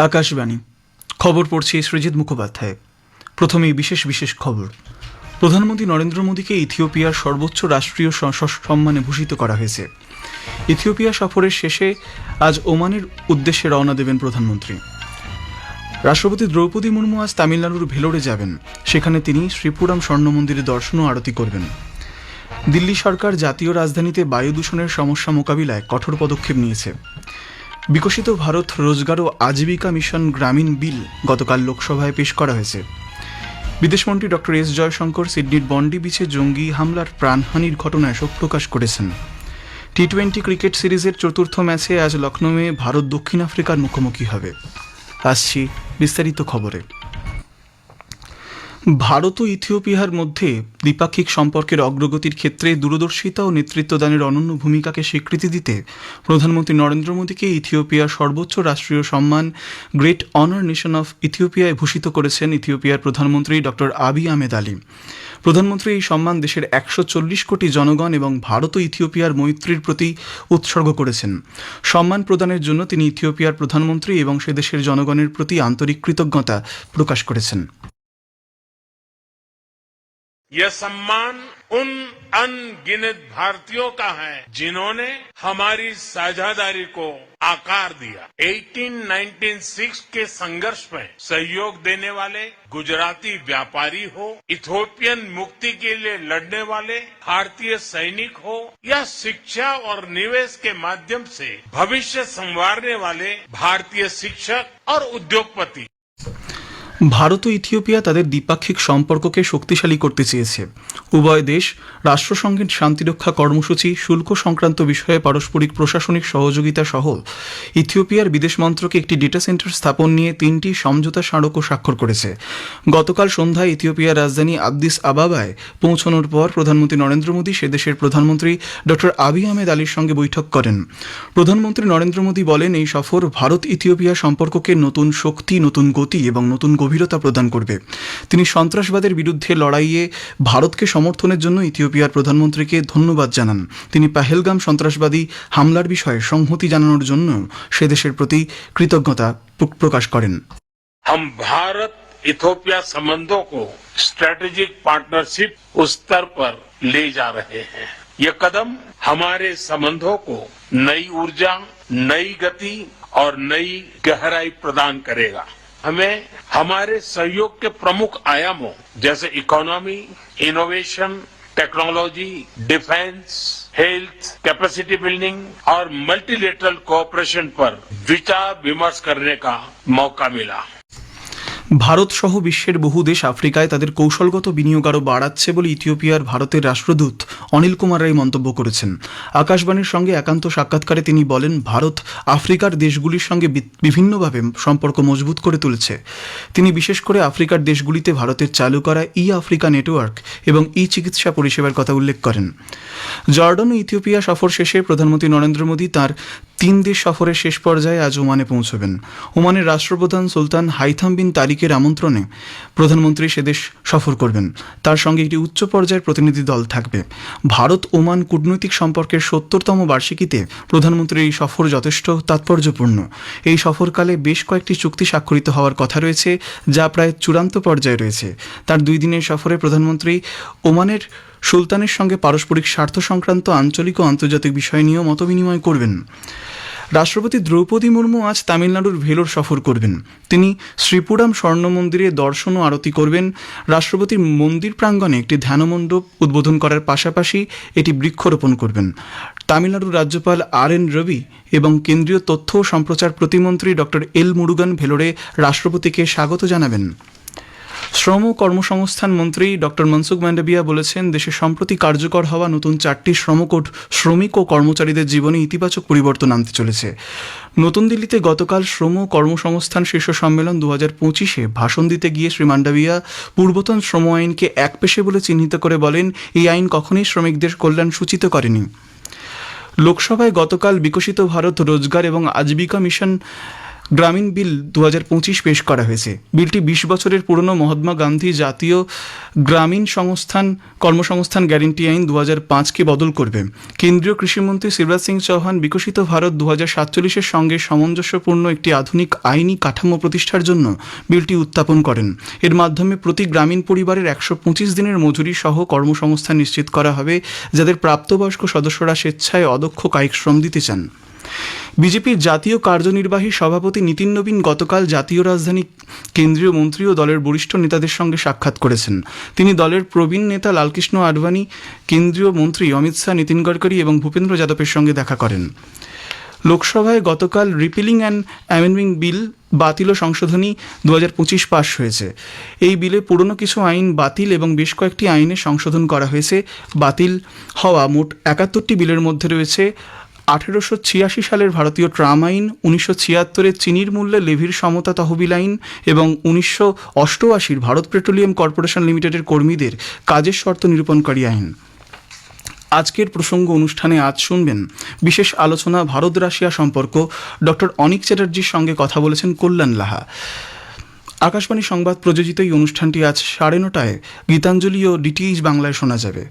আকাশবাণী খবর পড়ছি সৃজিত মুখোপাধ্যায়। প্রথমেই বিশেষ বিশেষ খবর। প্রধানমন্ত্রী নরেন্দ্র মোদীকে ইথিওপিয়ার সর্বোচ্চ রাষ্ট্রীয় সম্মানে ভূষিত করা হয়েছে। ইথিওপিয়া সফরের শেষে আজ ওমানের উদ্দেশ্যে রওনা দেবেন প্রধানমন্ত্রী। রাষ্ট্রপতি দ্রৌপদী মুর্মু আজ তামিলনাড়ুর ভেলোরে যাবেন। সেখানে তিনি শ্রীপুরাম স্বর্ণ মন্দিরে দর্শন ও আরতি করবেন। দিল্লি সরকার জাতীয় রাজধানীতে বায়ু দূষণের সমস্যা মোকাবিলায় কঠোর পদক্ষেপ নিয়েছে। বিকশিত ভারত রোজগার ও আজীবিকা মিশন গ্রামীণ বিল গতকাল লোকসভায় পেশ করা হয়েছে। বিদেশমন্ত্রী ডক্টর এস জয়শঙ্কর সিডনির বন্ডি বিচে জঙ্গি হামলার প্রাণহানির ঘটনায় শোক প্রকাশ করেছেন। টি-20 ক্রিকেট সিরিজের চতুর্থ ম্যাচে আজ লখনৌয়ে ভারত দক্ষিণ আফ্রিকার মুখোমুখি হবে। আসছি বিস্তারিত খবরে। ভারত ও ইথিওপিয়ার মধ্যে দ্বিপাক্ষিক সম্পর্কের অগ্রগতির ক্ষেত্রে দূরদর্শিতা ও নেতৃত্বদানের অনন্য ভূমিকাকে স্বীকৃতি দিতে প্রধানমন্ত্রী নরেন্দ্র মোদীকে ইথিওপিয়ার সর্বোচ্চ রাষ্ট্রীয় সম্মান গ্রেট অনার নেশন অফ ইথিওপিয়ায় ভূষিত করেছেন ইথিওপিয়ার প্রধানমন্ত্রী ডক্টর আবিই আহমেদ আলী। প্রধানমন্ত্রী এই সম্মান দেশের 140 কোটি জনগণ এবং ভারত ও ইথিওপিয়ার মৈত্রীর প্রতি উৎসর্গ করেছেন। সম্মান প্রদানের জন্য তিনি ইথিওপিয়ার প্রধানমন্ত্রী এবং সে দেশের জনগণের প্রতি আন্তরিক কৃতজ্ঞতা প্রকাশ করেছেন। यह सम्मान उन अनगिनत भारतीयों का है जिन्होंने हमारी साझेदारी को आकार दिया। 1896 के संघर्ष में सहयोग देने वाले गुजराती व्यापारी हो, इथोपियन मुक्ति के लिए लड़ने वाले भारतीय सैनिक हो या शिक्षा और निवेश के माध्यम से भविष्य संवारने वाले भारतीय शिक्षक और उद्योगपति। ভারত ও ইথিওপিয়া তাদের দ্বিপাক্ষিক সম্পর্ককে শক্তিশালী করতে চেয়েছে। উভয় দেশ রাষ্ট্রসংঘের শান্তিরক্ষা কর্মসূচি, শুল্ক সংক্রান্ত বিষয়ে পারস্পরিক প্রশাসনিক সহযোগিতা সহ ইথিওপিয়ার বিদেশ মন্ত্রকে একটি ডেটা সেন্টার স্থাপন নিয়ে 3টি সমঝোতা স্মারকও স্বাক্ষর করেছে। গতকাল সন্ধ্যায় ইথিওপিয়ার রাজধানী আদ্দিস আবাবায় পৌঁছানোর পর প্রধানমন্ত্রী নরেন্দ্র মোদী সে দেশের প্রধানমন্ত্রী ডক্টর আবিই আহমেদ আলীর সঙ্গে বৈঠক করেন। প্রধানমন্ত্রী নরেন্দ্র মোদী বলেন, এই সফর ভারত ইথিওপিয়া সম্পর্ককে নতুন শক্তি, নতুন গতি এবং নতুন গভীরতা প্রদান করবে। তিনি সন্ত্রাসবাদের বিরুদ্ধে লড়াইয়ে ভারতকে সমর্থনের জন্য ইথিওপিয়ার প্রধানমন্ত্রীকে ধন্যবাদ জানান। তিনি পাহেলগাম সন্ত্রাসবাদী হামলার বিষয়ে সংহতি জানানোর জন্য সে দেশের প্রতি কৃতজ্ঞতা প্রকাশ করেন। हम भारत इथोपिया संबंधों को स्ट्रेटेजिक पार्टनरशिप उस स्तर पर ले जा रहे हैं। ये कदम हमारे संबंधों को नई ऊर्जा, नई गति और नई गहराई प्रदान करेगा। हमें हमारे सहयोग के प्रमुख आयामों जैसे economy, innovation, technology, defence, health, capacity building और मल्टीलेटरल कोऑपरेशन पर विचार विमर्श करने का मौका मिला। ভারত সহ বিশ্বের বহু দেশ আফ্রিকায় তাদের কৌশলগত বিনিয়োগ আরও বাড়াচ্ছে বলে ইথিওপিয়ার ভারতের রাষ্ট্রদূত অনিল কুমার রায় মন্তব্য করেছেন। আকাশবাণীর সঙ্গে একান্ত সাক্ষাৎকারে তিনি বলেন, ভারত আফ্রিকার দেশগুলির সঙ্গে বিভিন্নভাবে সম্পর্ক মজবুত করে তুলেছে। তিনি বিশেষ করে আফ্রিকার দেশগুলিতে ভারতের চালু করা আফ্রিকা নেটওয়ার্ক এবং চিকিৎসা পরিষেবার কথা উল্লেখ করেন। জর্ডান ও ইথিওপিয়া সফর শেষে প্রধানমন্ত্রী নরেন্দ্র মোদী তাঁর 3 দেশ সফরের শেষ পর্যায়ে আজ ওমানে পৌঁছবেন। ওমানের রাষ্ট্রপ্রধান সুলতান হাইথাম বিন তারিকের আমন্ত্রণে প্রধানমন্ত্রী সেদেশ সফর করবেন। তার সঙ্গে একটি উচ্চ পর্যায়ের প্রতিনিধি দল থাকবে। ভারত ওমান কূটনৈতিক সম্পর্কের 70তম বার্ষিকীতে প্রধানমন্ত্রীর এই সফর যথেষ্ট তাৎপর্যপূর্ণ। এই সফরকালে বেশ কয়েকটি চুক্তি স্বাক্ষরিত হওয়ার কথা রয়েছে, যা প্রায় চূড়ান্ত পর্যায়ে রয়েছে। তার 2 দিনের সফরে প্রধানমন্ত্রী ওমানের সুলতানের সঙ্গে পারস্পরিক স্বার্থ সংক্রান্ত আঞ্চলিক ও আন্তর্জাতিক বিষয় নিয়েও মতবিনিময় করবেন। রাষ্ট্রপতি দ্রৌপদী মুর্মু আজ তামিলনাড়ুর ভেলোর সফর করবেন। তিনি শ্রীপুরাম স্বর্ণ মন্দিরে দর্শন ও আরতি করবেন। রাষ্ট্রপতির মন্দির প্রাঙ্গণে একটি ধ্যানমণ্ডপ উদ্বোধন করার পাশাপাশি এটি বৃক্ষরোপণ করবেন। তামিলনাড়ুর রাজ্যপাল আর.এন. রবি এবং কেন্দ্রীয় তথ্য ও সম্প্রচার প্রতিমন্ত্রী ডক্টর এল মুরুগান ভেলোরে রাষ্ট্রপতিকে স্বাগত জানাবেন। শ্রম ও কর্মসংস্থান মন্ত্রী ডক্টর মনসুখ মান্ডাভিয়া বলেছেন, দেশে সম্প্রতি কার্যকর হওয়া নতুন 4টি শ্রমকোড শ্রমিক ও কর্মচারীদের জীবনে ইতিবাচক পরিবর্তন আনতে চলেছে। নতুন দিল্লিতে গতকাল শ্রম ও কর্মসংস্থান শীর্ষ সম্মেলন 2025-এ ভাষণ দিতে গিয়ে শ্রী মান্ডাভিয়া পূর্বতন শ্রম আইনকে একপেশে বলে চিহ্নিত করে বলেন, এই আইন কখনোই শ্রমিকদের কল্যাণ সূচিত করেনি। লোকসভায় গতকাল বিকশিত ভারত রোজগার এবং আজীবিকা মিশন গ্রামীণ বিল 2025 পেশ করা হয়েছে। বিলটি 20 বছরের পুরনো মহাত্মা গান্ধী জাতীয় গ্রামীণ কর্মসংস্থান গ্যারেন্টি আইন 2005কে বদল করবে। কেন্দ্রীয় কৃষিমন্ত্রী শিবরাজ সিং চৌহান বিকশিত ভারত 2047-এর সঙ্গে সামঞ্জস্যপূর্ণ একটি আধুনিক আইনি কাঠামো প্রতিষ্ঠার জন্য বিলটি উত্থাপন করেন। এর মাধ্যমে প্রতি গ্রামীণ পরিবারের 125 দিনের মজুরি সহ কর্মসংস্থান নিশ্চিত করা হবে, যাদের প্রাপ্তবয়স্ক সদস্যরা স্বেচ্ছায় অদক্ষ কায়িক শ্রম দিতে চান। বিজেপির জাতীয় কার্যনির্বাহী সভাপতি নীতিন নবীন গতকাল জাতীয় রাজধানী কেন্দ্রীয় মন্ত্রী ও দলের বরিষ্ঠ নেতাদের সঙ্গে সাক্ষাৎ করেছেন। তিনি দলের প্রবীণ নেতা লালকৃষ্ণ আডবাণী, কেন্দ্রীয় মন্ত্রী অমিত শাহ, নীতিন গডকরি এবং ভূপেন্দ্র যাদবের সঙ্গে দেখা করেন। লোকসভায় গতকাল রিপিলিং অ্যান্ড অ্যামেন্ডিং বিল বাতিল ও সংশোধনী 2025 পাশ হয়েছে। এই বিলে পুরনো কিছু আইন বাতিল এবং বেশ কয়েকটি আইনে সংশোধন করা হয়েছে। বাতিল হওয়া মোট 71টি বিলের মধ্যে রয়েছে 1886 সালের ভারতীয় ট্রাম আইন, 1976-এর চিনির মূল্যে লেভির সমতা তহবিল আইন এবং 1988-র ভারত পেট্রোলিয়াম কর্পোরেশন লিমিটেডের কর্মীদের কাজের শর্ত নিরূপণকারী আইন। আজকের প্রসঙ্গ অনুষ্ঠানে আজ শুনবেন বিশেষ আলোচনা ভারত রাশিয়া সম্পর্ক। ডক্টর অনিক চ্যাটার্জির সঙ্গে কথা বলেছেন কল্যাণ লাহা। আকাশবাণী সংবাদ প্রযোজিত এই অনুষ্ঠানটি আজ 9:30টায় গীতাঞ্জলি ও ডিটিএইচ বাংলায় শোনা যাবে।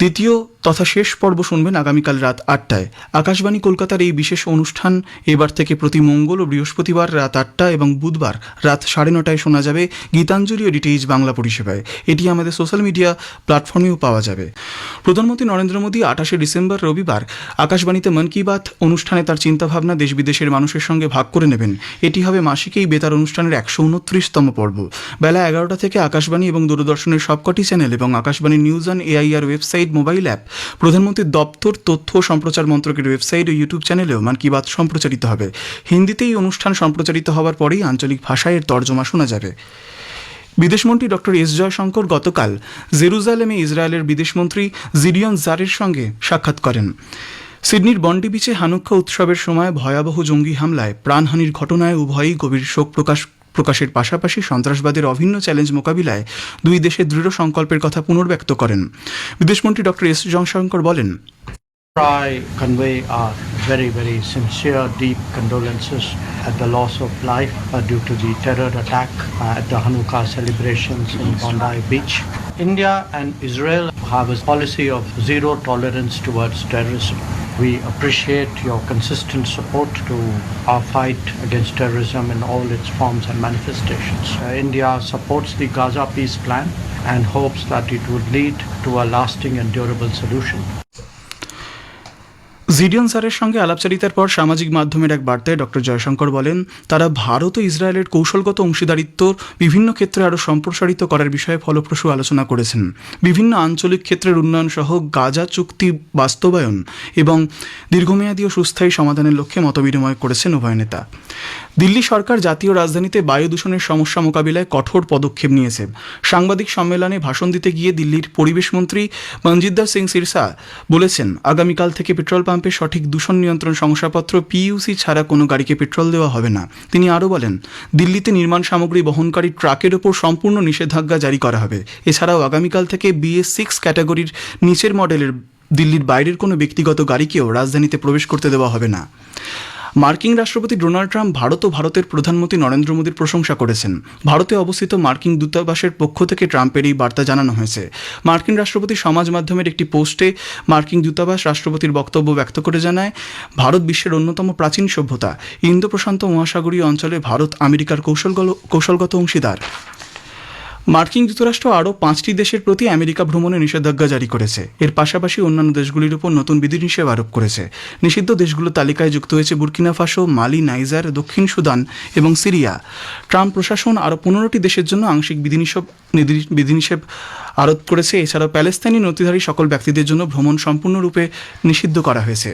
দ্বিতীয় তথা শেষ পর্ব শুনবেন আগামীকাল রাত 8টায়। আকাশবাণী কলকাতার এই বিশেষ অনুষ্ঠান এবার থেকে প্রতি মঙ্গল ও বৃহস্পতিবার রাত 8টা এবং বুধবার রাত 9:30টায় শোনা যাবে গীতাঞ্জলি ও ডিটিএইচ বাংলা পরিষেবায়। এটি আমাদের সোশ্যাল মিডিয়া প্ল্যাটফর্মেও পাওয়া যাবে। প্রধানমন্ত্রী নরেন্দ্র মোদী 28শে ডিসেম্বর রবিবার আকাশবাণীতে মন কি বাত অনুষ্ঠানে তার চিন্তাভাবনা দেশ বিদেশের মানুষের সঙ্গে ভাগ করে নেবেন। এটি হবে মাসিক এই বেতার অনুষ্ঠানের 129তম পর্ব। বেলা 11টা থেকে আকাশবাণী এবং দূরদর্শনের সবকটি চ্যানেল এবং Akashvani news on AIR website, mobile app, প্রধানমন্ত্রীর দপ্তর, তথ্য ও সম্প্রচার মন্ত্রকের ওয়েবসাইট ও ইউটিউব চ্যানেলেও মন কি বাত সম্প্রচারিত হবে। হিন্দিতে এই অনুষ্ঠান সম্প্রচারিত হওয়ার পরেই আঞ্চলিক ভাষায় এর তর্জমা শোনা যাবে। বিদেশমন্ত্রী ডক্টর এস জয়শঙ্কর গতকাল জেরুজালেমে ইসরায়েলের বিদেশমন্ত্রী জিডিয়ন জারের সঙ্গে সাক্ষাৎ করেন। সিডনির বন্ডি বিচে হানুক্কা উৎসবের সময় ভয়াবহ জঙ্গি হামলায় প্রাণহানির ঘটনায় উভয়ই গভীর শোক প্রকাশের পাশাপাশি সন্ত্রাসবাদের অভিন্ন চ্যালেঞ্জ মোকাবিলায় দুই দেশের দৃঢ় সংকল্পের কথা পুনর্ব্যক্ত করেন। বিদেশমন্ত্রী ডক্টর এস জয়শঙ্কর বলেন, I convey our very, very sincere, deep condolences at the loss of life due to the terror attack at the Hanukkah celebrations in Bondi Beach. India and Israel have a policy of zero tolerance towards terrorism. We appreciate your consistent support to our fight against terrorism in all its forms and manifestations. India supports the Gaza peace plan and hopes that it would lead to a lasting and durable solution. জিডিয়ন স্যারের সঙ্গে আলাপচারিতার পর সামাজিক মাধ্যমের এক বার্তায় doctor Jaishankar বলেন, তারা ভারত ও ইসরায়েলের কৌশলগত অংশীদারিত্ব বিভিন্ন ক্ষেত্রে আরও সম্প্রসারিত করার বিষয়ে ফলপ্রসূ আলোচনা করেছেন। বিভিন্ন আঞ্চলিক ক্ষেত্রের উন্নয়ন সহ গাজা চুক্তি বাস্তবায়ন এবং দীর্ঘমেয়াদী ও সুস্থায়ী সমাধানের লক্ষ্যে মতবিনিময় করেছেন উভয় নেতা। দিল্লি সরকার জাতীয় রাজধানীতে বায়ু দূষণের সমস্যা মোকাবিলায় কঠোর পদক্ষেপ নিয়েছে। সাংবাদিক সম্মেলনে ভাষণ দিতে গিয়ে দিল্লির পরিবেশ মন্ত্রী মনজিন্দর সিং সিরসা বলেছেন, আগামীকাল থেকে পেট্রোল পাম্পে সঠিক দূষণ নিয়ন্ত্রণ শংসাপত্র পিইউসি ছাড়া কোনো গাড়িকে পেট্রোল দেওয়া হবে না। তিনি আরও বলেন, দিল্লিতে নির্মাণ সামগ্রী বহনকারী ট্রাকের ওপর সম্পূর্ণ নিষেধাজ্ঞা জারি করা হবে। এছাড়াও আগামীকাল থেকে BS6 ক্যাটাগরির নিচের মডেলের দিল্লির বাইরের কোনো ব্যক্তিগত গাড়িকেও রাজধানীতে প্রবেশ করতে দেওয়া হবে না। মার্কিন রাষ্ট্রপতি ডোনাল্ড ট্রাম্প ভারত ও ভারতের প্রধানমন্ত্রী নরেন্দ্র মোদীর প্রশংসা করেছেন। ভারতে অবস্থিত মার্কিন দূতাবাসের পক্ষ থেকে ট্রাম্পের এই বার্তা জানানো হয়েছে। মার্কিন রাষ্ট্রপতি সমাজ মাধ্যমের একটি পোস্টে মার্কিন দূতাবাস রাষ্ট্রপতির বক্তব্য ব্যক্ত করে জানায়, ভারত বিশ্বের অন্যতম প্রাচীন সভ্যতা। ইন্দো প্রশান্ত মহাসাগরীয় অঞ্চলে ভারত আমেরিকার কৌশলগত অংশীদার। মার্কিন যুক্তরাষ্ট্র আরও 5টি দেশের প্রতি আমেরিকা ভ্রমণে নিষেধাজ্ঞা জারি করেছে। এর পাশাপাশি অন্যান্য দেশগুলির উপর নতুন বিধিনিষেধ আরোপ করেছে। নিষিদ্ধ দেশগুলোর তালিকায় যুক্ত হয়েছে বুর্কিনা ফাসো, মালি, নাইজার, দক্ষিণ সুদান এবং সিরিয়া। ট্রাম্প প্রশাসন আরও 15টি দেশের জন্য আংশিক বিধিনিষেধ আরোপ করেছে। এছাড়াও প্যালেস্তাইনি নথিধারী সকল ব্যক্তিদের জন্য ভ্রমণ সম্পূর্ণরূপে নিষিদ্ধ করা হয়েছে।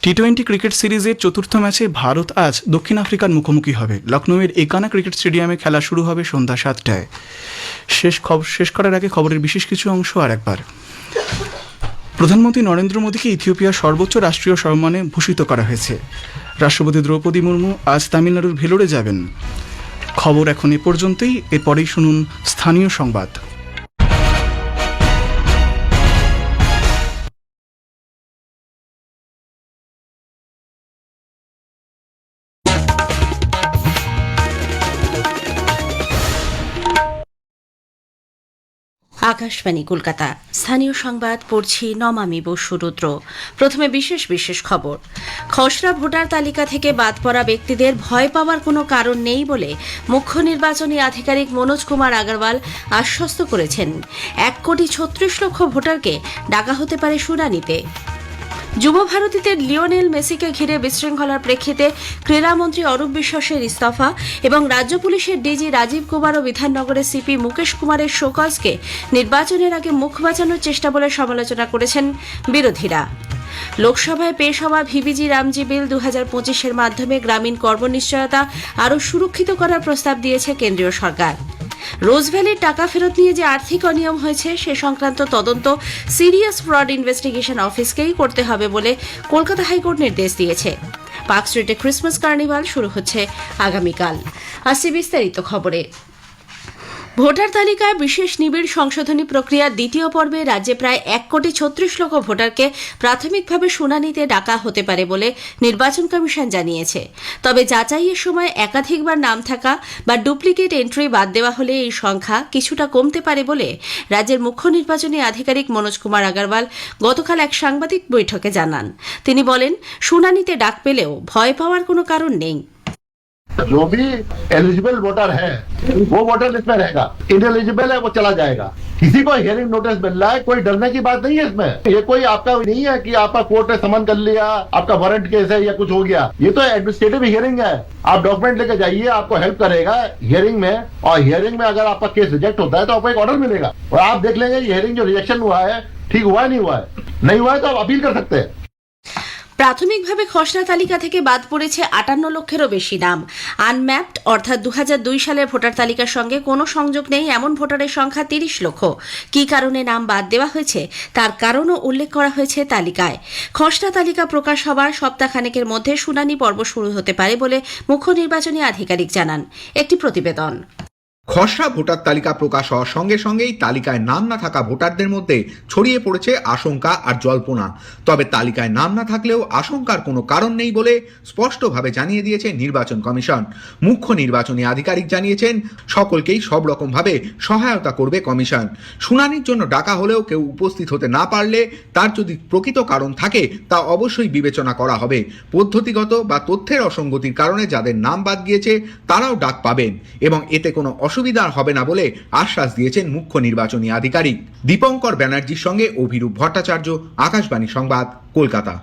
টি-20 ক্রিকেট সিরিজের চতুর্থ ম্যাচে ভারত আজ দক্ষিণ আফ্রিকার মুখোমুখি হবে। লখনৌয়ের একানা ক্রিকেট স্টেডিয়ামে খেলা শুরু হবে সন্ধ্যা 7টায়। শেষ করার আগে খবরের বিশেষ কিছু অংশ আর একবার। প্রধানমন্ত্রী নরেন্দ্র মোদীকে ইথিওপিয়ার সর্বোচ্চ রাষ্ট্রীয় সম্মানে ভূষিত করা হয়েছে। রাষ্ট্রপতি দ্রৌপদী মুর্মু আজ তামিলনাড়ুর ভেলোরে যাবেন। খবর এখন এ পর্যন্তই। এরপরেই শুনুন স্থানীয় সংবাদ। আকাশবাণী কলকাতা স্থানীয় সংবাদ পড়ছি নমামি বসু রুদ্র। প্রথমে বিশেষ খবর। খসড়া ভোটার তালিকা থেকে বাদ পড়া ব্যক্তিদের ভয় পাওয়ার কোনো কারণ নেই বলে মুখ্য নির্বাচনী আধিকারিক মনোজ কুমার আগরওয়াল আশ্বস্ত করেছেন। 1,36,00,000 ভোটারকে ডাকা হতে পারে শুনানিতে। যুব ভারতীদের লিওনেল মেসিকে ঘিরে বিশৃঙ্খলার প্রেক্ষিতে ক্রীড়ামন্ত্রী অরূপ বিশ্বাসের ইস্তফা এবং রাজ্য পুলিশের ডিজি রাজীব কুমার ও বিধাননগরের সিপি মুকেশ কুমারের শোকজকে নির্বাচনের আগে মুখ বাঁচানোর চেষ্টা বলে সমালোচনা করেছেন বিরোধীরা। লোকসভায় পেশ হওয়া ভিবিজি রামজি বিল 2025-এর মাধ্যমে গ্রামীণ কর্মনিশ্চয়তা আরও সুরক্ষিত করার প্রস্তাব দিয়েছে কেন্দ্রীয় সরকার। রোজভ্যালির টাকা ফেরত নিয়ে যে আর্থিক অনিয়ম হয়েছে সে সংক্রান্ত তদন্ত সিরিয়াস ফ্রড ইনভেস্টিগেশন অফিসকেই করতে হবে বলে কলকাতা হাইকোর্ট নির্দেশ দিয়েছে। পার্ক স্ট্রিটে ক্রিসমাস কার্নিভাল শুরু হচ্ছে আগামীকাল। আসছে বিস্তারিত খবরে। ভোটার তালিকায় বিশেষ নিবিড় সংশোধনী প্রক্রিয়ার দ্বিতীয় পর্বে রাজ্যে প্রায় 1,36,00,000 ভোটারকে প্রাথমিকভাবে শুনানিতে ডাকা হতে পারে বলে নির্বাচন কমিশন জানিয়েছে। তবে যাচাইয়ের সময় একাধিকবার নাম থাকা বা ডুপ্লিকেট এন্ট্রি বাদ দেওয়া হলে এই সংখ্যা কিছুটা কমতে পারে বলে রাজ্যের মুখ্য নির্বাচনী আধিকারিক মনোজ কুমার আগরওয়াল গতকাল এক সাংবাদিক বৈঠকে জানান। তিনি বলেন, শুনানিতে ডাক পেলেও ভয় পাওয়ার কোনো কারণ নেই। जो भी एलिजिबल वोटर है वो वोटर लिस्ट में रहेगा, इनएलिजिबल है वो चला जाएगा। किसी को हियरिंग नोटिस मिल रहा है, कोई डरने की बात नहीं है इसमें। ये कोई आपका नहीं है कि आपका कोर्ट ने समन कर लिया, आपका वारंट केस है या कुछ हो गया। ये तो एडमिनिस्ट्रेटिव हियरिंग है। आप डॉक्यूमेंट लेके जाइए, आपको हेल्प करेगा हियरिंग में, और हियरिंग में अगर आपका केस रिजेक्ट होता है तो आपको एक ऑर्डर मिलेगा और आप देख लेंगे हियरिंग जो रिजेक्शन हुआ है ठीक हुआ है नहीं हुआ है। नहीं हुआ है तो आप अपील कर सकते हैं। প্রাথমিকভাবে খসড়া তালিকা থেকে বাদ পড়েছে 58 লক্ষেরও বেশি নাম। আনম্যাপড অর্থাৎ 2002 সালের ভোটার তালিকার সঙ্গে কোনো সংযোগ নেই এমন ভোটারের সংখ্যা 30 লক্ষ। কী কারণে নাম বাদ দেওয়া হয়েছে তার কারণও উল্লেখ করা হয়েছে তালিকায়। খসড়া তালিকা প্রকাশ হবার সপ্তাহখানেকের মধ্যে শুনানি পর্ব শুরু হতে পারে বলে মুখ্য নির্বাচনী আধিকারিক জানান। একটি প্রতিবেদন। খসড়া ভোটার তালিকা প্রকাশ হওয়ার সঙ্গে সঙ্গেই তালিকায় নাম না থাকা ভোটারদের মধ্যে ছড়িয়ে পড়েছে আশঙ্কা আর জল্পনা। তবে তালিকায় নাম না থাকলেও আশঙ্কার কোনো কারণ নেই বলে স্পষ্টভাবে জানিয়ে দিয়েছে নির্বাচন কমিশন। মুখ্য নির্বাচনী আধিকারিক জানিয়েছেন, সকলকেই সব রকমভাবে সহায়তা করবে কমিশন। শুনানির জন্য ডাকা হলেও কেউ উপস্থিত হতে না পারলে তার যদি প্রকৃত কারণ থাকে তা অবশ্যই বিবেচনা করা হবে। পদ্ধতিগত বা তথ্যের অসঙ্গতির কারণে যাদের নাম বাদ গিয়েছে তারাও ডাক পাবেন এবং এতে কোনো অসুবিধা হবে না বলে আশ্বাস দিয়েছেন মুখ্য নির্বাচনী আধিকারিক। দীপঙ্কর ব্যানার্জির সঙ্গে অভিরূপ ভট্টাচার্য, আকাশবাণী সংবাদ, কলকাতা।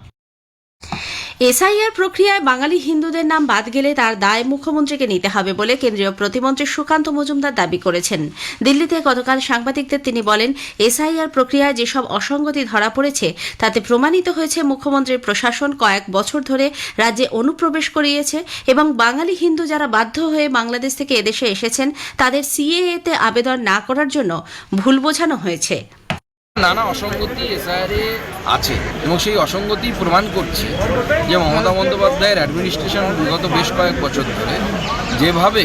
এসআইআর প্রক্রিয়ায় বাঙালি হিন্দুদের নাম বাদ গেলে তার দায় মুখ্যমন্ত্রীকে নিতে হবে বলে কেন্দ্রীয় প্রতিমন্ত্রী সুকান্ত মজুমদার দাবি করেছেন। দিল্লিতে গতকাল সাংবাদিকদের তিনি বলেন, এসআইআর প্রক্রিয়ায় যেসব অসঙ্গতি ধরা পড়েছে তাতে প্রমাণিত হয়েছে মুখ্যমন্ত্রীর প্রশাসন কয়েক বছর ধরে রাজ্যে অনুপ্রবেশ করিয়েছে এবং বাঙালি হিন্দু যারা বাধ্য হয়ে বাংলাদেশ থেকে এদেশে এসেছেন তাদের সিএএ-তে আবেদন না করার জন্য ভুল বোঝানো হয়েছে। নানা অসঙ্গতি এসআইআরে আছে এবং সেই অসঙ্গতি প্রমাণ করছে যে মমতা বন্দ্যোপাধ্যায়ের অ্যাডমিনিস্ট্রেশন বিগত বেশ কয়েক বছর ধরে যেভাবে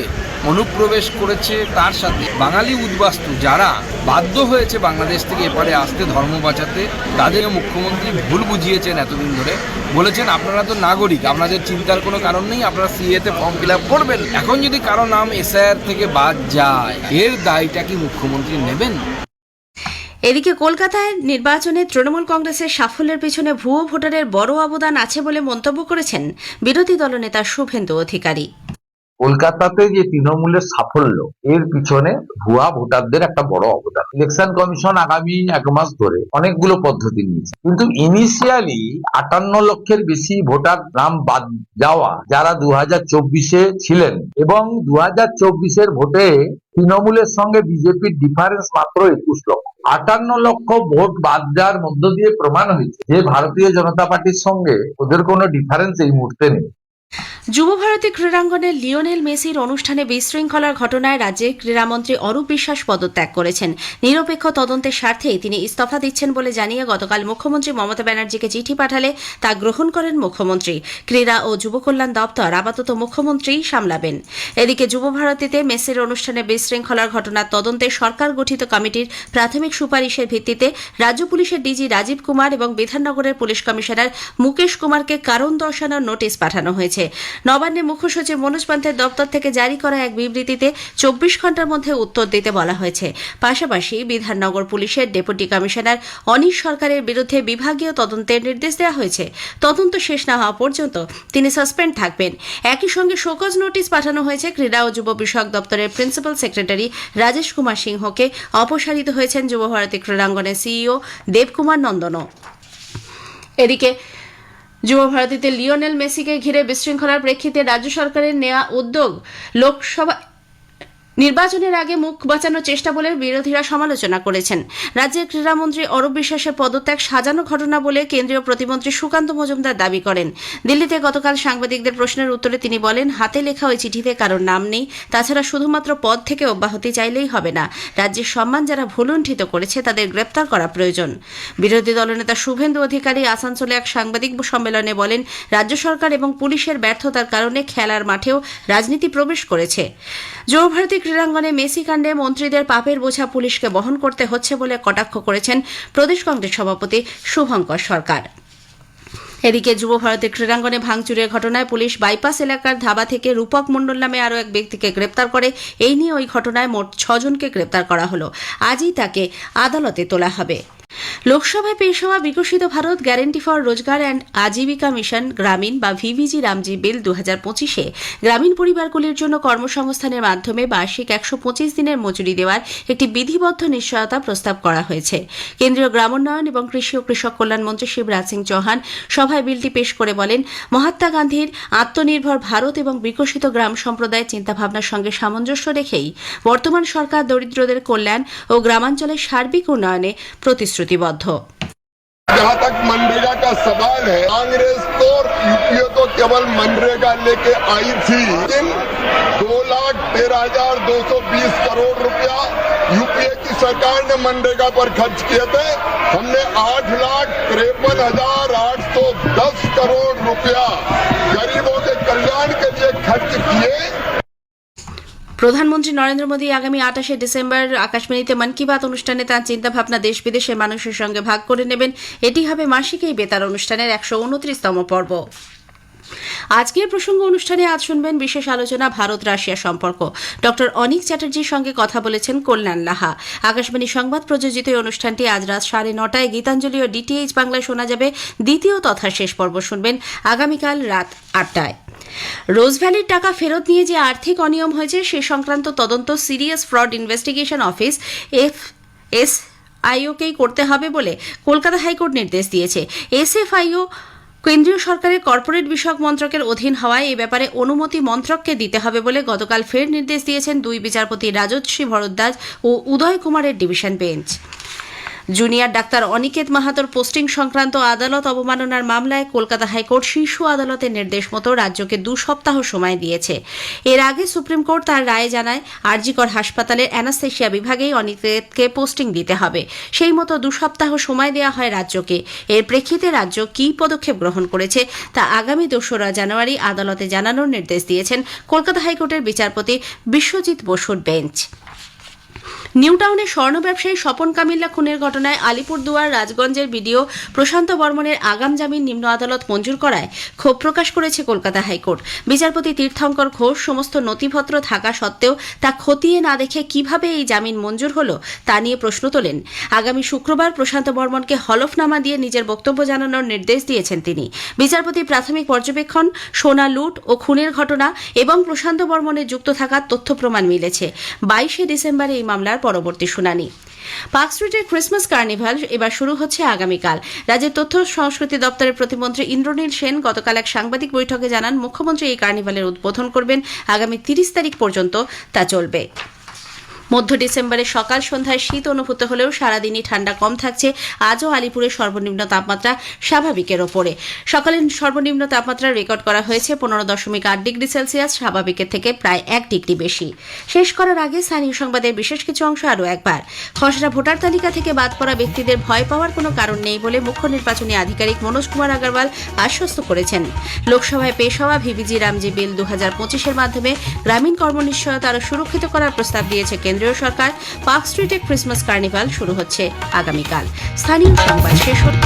অনুপ্রবেশ করেছে তার সাথে বাঙালি উদ্বাস্তু যারা বাধ্য হয়েছে বাংলাদেশ থেকে এপারে আসতে ধর্ম বাঁচাতে তাদেরকে মুখ্যমন্ত্রী ভুল বুঝিয়েছেন এতদিন ধরে। বলেছেন আপনারা তো নাগরিক, আপনাদের চিন্তার কোনো কারণ নেই, আপনারা সিএতে ফর্ম ফিল আপ করবেন। এখন যদি কারো নাম এসআইআর থেকে বাদ যায় এর দায়টা কি মুখ্যমন্ত্রী নেবেন? এদিকে কলকাতায় নির্বাচনে তৃণমূল কংগ্রেসের সাফল্যের পিছনে ভুয়ো ভোটারের বড় অবদান আছে বলে মন্তব্য করেছেন বিরোধী দলনেতা শুভেন্দু অধিকারী। কলকাতাতে যে তৃণমূলের সাফল্য এর পিছনে ভুয়া ভোটারদের একটা বড় অবদান। ইলেকশন কমিশন আগামী 1 মাস ধরে অনেকগুলো পদ্ধতি নিয়েছে, কিন্তু ইনিশিয়ালি 58 লক্ষের বেশি ভোটার নাম বাদ যাওয়া যারা 2024-এ ছিলেন এবং 2024-এর ভোটে তৃণমূলের সঙ্গে বিজেপির ডিফারেন্স মাত্র 21 লক্ষ। 58 লক্ষ ভোট বাদ দেওয়ার মধ্য দিয়ে প্রমাণ হয়েছে যে ভারতীয় জনতা পার্টির সঙ্গে ওদের কোনো ডিফারেন্স এই মুহূর্তে নেই। যুবভারতী ক্রীড়াঙ্গনের লিওনেল মেসির অনুষ্ঠানে বিশৃঙ্খলার ঘটনায় রাজ্যের ক্রীড়ামন্ত্রী অরূপ বিশ্বাস পদত্যাগ করেছেন। নিরপেক্ষ তদন্তের স্বার্থেই তিনি ইস্তফা দিচ্ছেন বলে জানিয়ে গতকাল মুখ্যমন্ত্রী মমতা ব্যানার্জিকে চিঠি পাঠালে তা গ্রহণ করেন মুখ্যমন্ত্রী। ক্রীড়া ও যুব কল্যাণ দপ্তর আপাতত মুখ্যমন্ত্রীই সামলাবেন। এদিকে যুবভারতীতে মেসির অনুষ্ঠানে বিশৃঙ্খলার ঘটনার তদন্তে সরকার গঠিত কমিটির প্রাথমিক সুপারিশের ভিত্তিতে রাজ্য পুলিশের ডিজি রাজীব কুমার এবং বিধাননগরের পুলিশ কমিশনার মুকেশ কুমারকে কারণ দর্শানোর নোটিশ পাঠানো হয়েছে। নবান্নে মুখ্য সচিব মনোজ পান্থের দপ্তর থেকে জারি করা এক বিবৃতিতে 24 ঘন্টার মধ্যে উত্তর দিতে বলা হয়েছে। পাশাপাশি বিধাননগর পুলিশের ডেপুটি কমিশনার অনিশ সরকারের বিরুদ্ধে বিভাগীয় তদন্তের নির্দেশ দেওয়া হয়েছে। তদন্ত শেষ না হওয়া পর্যন্ত তিনি সাসপেন্ড থাকবেন। একই সঙ্গে শোকজ নোটিশ পাঠানো হয়েছে ক্রীড়া ও যুব বিষয়ক দপ্তরের প্রিন্সিপাল সেক্রেটারি রাজেশ কুমার সিংহকে। অপসারিত হয়েছেন যুব ভারতী ক্রীড়াঙ্গনের সিইও দেবকুমার নন্দনও। এদিকে যুব ভারতীতে লিওনেল মেসিকে ঘিরে বিশৃঙ্খলার প্রেক্ষিতে রাজ্য সরকারের নেওয়া উদ্যোগ লোকসভা নির্বাচনের আগে মুখ বাঁচানোর চেষ্টা বলে বিরোধীরা সমালোচনা করেছেন। রাজ্যের ক্রীড়ামন্ত্রী অরূপ বিশ্বাসের পদত্যাগ সাজানো ঘটনা বলে কেন্দ্রীয় প্রতিমন্ত্রী সুকান্ত মজুমদার দাবি করেন। দিল্লিতে গতকাল সাংবাদিকদের প্রশ্নের উত্তরে তিনি বলেন, হাতে লেখা ওই চিঠিতে কারোর নাম নেই। তাছাড়া শুধুমাত্র পদ থেকে অব্যাহতি চাইলেই হবে না, রাজ্যের সম্মান যারা ভুলুণ্ঠিত করেছে তাদের গ্রেপ্তার করা প্রয়োজন। বিরোধী দলনেতা শুভেন্দু অধিকারী আসানসোলে এক সাংবাদিক সম্মেলনে বলেন, রাজ্য সরকার এবং পুলিশের ব্যর্থতার কারণে খেলার মাঠেও রাজনীতি প্রবেশ করেছে। যুব ভারতী ক্রীড়াঙ্গনে মেসি কাণ্ডে মন্ত্রীদের পাপের বোঝা পুলিশকে বহন করতে হচ্ছে বলে কটাক্ষ করেছেন প্রদেশ কংগ্রেস সভাপতি শুভঙ্কর সরকার। এদিকে যুব ভারতী ক্রীড়াঙ্গনে ভাঙচুরের ঘটনায় পুলিশ বাইপাস এলাকার ধাবা থেকে রূপক মণ্ডল নামে আরও এক ব্যক্তিকে গ্রেপ্তার করে। এই নিয়ে ওই ঘটনায় মোট 6 জনকে গ্রেপ্তার করা হলো। আজই তাকে আদালতে তোলা হবে। লোকসভায় পেশ হওয়া বিকশিত ভারত গ্যারেন্টি ফর রোজগার অ্যান্ড আজীবিকা মিশন গ্রামীণ বা ভিভিজি রামজি বিল 2025-এ গ্রামীণ পরিবারগুলির জন্য কর্মসংস্থানের মাধ্যমে বার্ষিক 125 দিনের মজুরি দেওয়ার একটি বিধিবদ্ধ নিশ্চয়তা প্রস্তাব করা হয়েছে। কেন্দ্রীয় গ্রামোন্নয়ন এবং কৃষি ও কৃষক কল্যাণ মন্ত্রী শিবরাজ সিং চৌহান সভায় বিলটি পেশ করে বলেন, মহাত্মা গান্ধীর আত্মনির্ভর ভারত এবং বিকশিত গ্রাম সম্প্রদায়ের চিন্তাভাবনার সঙ্গে সামঞ্জস্য রেখেই বর্তমান সরকার দরিদ্রদের কল্যাণ ও গ্রামাঞ্চলের সার্বিক উন্নয়নে প্রতিশ্রুতিবদ্ধ। जहाँ तक मनरेगा का सवाल है, कांग्रेस तो यूपीए तो केवल मनरेगा लेके आई थी, लेकिन 2,13,220 करोड़ रुपया यूपीए की सरकार ने मनरेगा पर खर्च किए थे। हमने 8,53,810 करोड़ रुपया गरीबों के कल्याण के लिए खर्च किए। প্রধানমন্ত্রী নরেন্দ্র মোদী আগামী 28 ডিসেম্বর আকাশবাণীতে মন কি বাত অনুষ্ঠানে তাঁর চিন্তাভাবনা দেশ বিদেশের মানুষের সঙ্গে ভাগ করে নেবেন। এটি হবে মাসিক এই বেতার অনুষ্ঠানের 129তম পর্ব। আজকের প্রসঙ্গ অনুষ্ঠানে আজ শুনবেন বিশেষ আলোচনা ভারত রাশিয়া সম্পর্ক। ডক্টর অনিক চ্যাটার্জির সঙ্গে কথা বলেছেন কল্যাণ লাহা। আকাশবাণী সংবাদ প্রযোজিত এই অনুষ্ঠানটি আজ রাত 9:30 গীতাঞ্জলি ও ডিটিএইচ বাংলায় শোনা যাবে। দ্বিতীয় তথা শেষ পর্ব শুনবেন আগামীকাল রাত 8টায়। রোজভ্যালির টাকা ফেরত নিয়ে যে আর্থিক অনিয়ম হয়েছে সে সংক্রান্ত তদন্ত সিরিয়াস ফ্রড ইনভেস্টিগেশন অফিস এসআইওকেই করতে হবে বলে কলকাতা হাইকোর্ট নির্দেশ দিয়েছে। এসএফআইও কেন্দ্রীয় সরকারের কর্পোরেট বিষয়ক মন্ত্রকের অধীন হওয়ায় এই ব্যাপারে অনুমতি মন্ত্রককে দিতে হবে বলে গতকাল ফের নির্দেশ দিয়েছেন দুই বিচারপতি রাজশ্রী ভরদ্বাজ ও উদয় কুমারের ডিভিশন বেঞ্চ। জুনিয়র ডাক্তার অনিকেত মাহাতোর পোস্টিং সংক্রান্ত আদালত অবমাননার মামলায় কলকাতা হাইকোর্ট শীর্ষ আদালতের নির্দেশ মতো রাজ্যকে 2 সপ্তাহ সময় দিয়েছে। এর আগে সুপ্রিম কোর্ট তার রায়ে জানায় আরজিকর হাসপাতালের অ্যানাস্থেশিয়া বিভাগেই অনিকেতকে পোস্টিং দিতে হবে। সেই মতো 2 সপ্তাহ সময় দেওয়া হয় রাজ্যকে। এর প্রেক্ষিতে রাজ্য কী পদক্ষেপ গ্রহণ করেছে তা আগামী 2রা জানুয়ারি আদালতে জানানোর নির্দেশ দিয়েছেন কলকাতা হাইকোর্টের বিচারপতি বিশ্বজিৎ বসুর বেঞ্চ। নিউটাউনে স্বর্ণ ব্যবসায়ী স্বপন কামিল্লা খুনের ঘটনায় আলিপুরদুয়ার রাজগঞ্জের বিডিও প্রশান্ত বর্মনের আগাম জামিন নিম্ন আদালত মঞ্জুর করায় ক্ষোভ প্রকাশ করেছে কলকাতা হাইকোর্ট। বিচারপতি তীর্থঙ্কর ঘোষ সমস্ত নথিপত্র থাকা সত্ত্বেও তা খতিয়ে না দেখে কিভাবে এই জামিন মঞ্জুর হলো তা নিয়ে প্রশ্ন তোলেন। আগামী শুক্রবার প্রশান্ত বর্মনকে হলফনামা দিয়ে নিজের বক্তব্য জানানোর নির্দেশ দিয়েছেন তিনি। বিচারপতি প্রাথমিক পর্যবেক্ষণ, সোনা লুট ও খুনের ঘটনা এবং প্রশান্ত বর্মনের যুক্ত থাকার তথ্য প্রমাণ মিলেছে। 22 ডিসেম্বর এই মামলার পরবর্তী শুনানি। পার্ক স্ট্রিটের ক্রিসমাস কার্নিভাল এবার শুরু হচ্ছে আগামীকাল। রাজ্যের তথ্য সংস্কৃতি দপ্তরের প্রতিমন্ত্রী ইন্দ্রনীল সেন গতকাল এক সাংবাদিক বৈঠকে জানান, মুখ্যমন্ত্রী এই কার্নিভালের উদ্বোধন করবেন। আগামী 30 তারিখ পর্যন্ত তা চলবে। মধ্য ডিসেম্বরে সকাল সন্ধ্যায় শীত অনুভূত হলেও সারাদিনই ঠান্ডা কম থাকছে। আজও আলিপুরের সর্বনিম্ন তাপমাত্রা স্বাভাবিকের ওপরে। সকালে সর্বনিম্ন তাপমাত্রা রেকর্ড করা হয়েছে 15.8 ডিগ্রি সেলসিয়াস, স্বাভাবিকের থেকে প্রায় 1 ডিগ্রি বেশি। শেষ করার আগে স্থানীয় সংবাদের বিশেষ কিছু অংশ আরও একবার। খসড়া ভোটার তালিকা থেকে বাদ পড়া ব্যক্তিদের ভয় পাওয়ার কোনো কারণ নেই বলে মুখ্য নির্বাচনী আধিকারিক মনোজ কুমার আগরওয়াল আশ্বস্ত করেছেন। লোকসভায় পেশ হওয়া ভিভিজি রামজি বিল 2025-এর মাধ্যমে গ্রামীণ কর্মনিশ্চয়তা আরও সুরক্ষিত করার প্রস্তাব দিয়েছে কেন্দ্রীয় সরকার। পার্ক স্ট্রিটে ক্রিসমাস কার্নিভাল শুরু হচ্ছে আগামীকাল। স্থানীয় সংবাদ শেষ হল।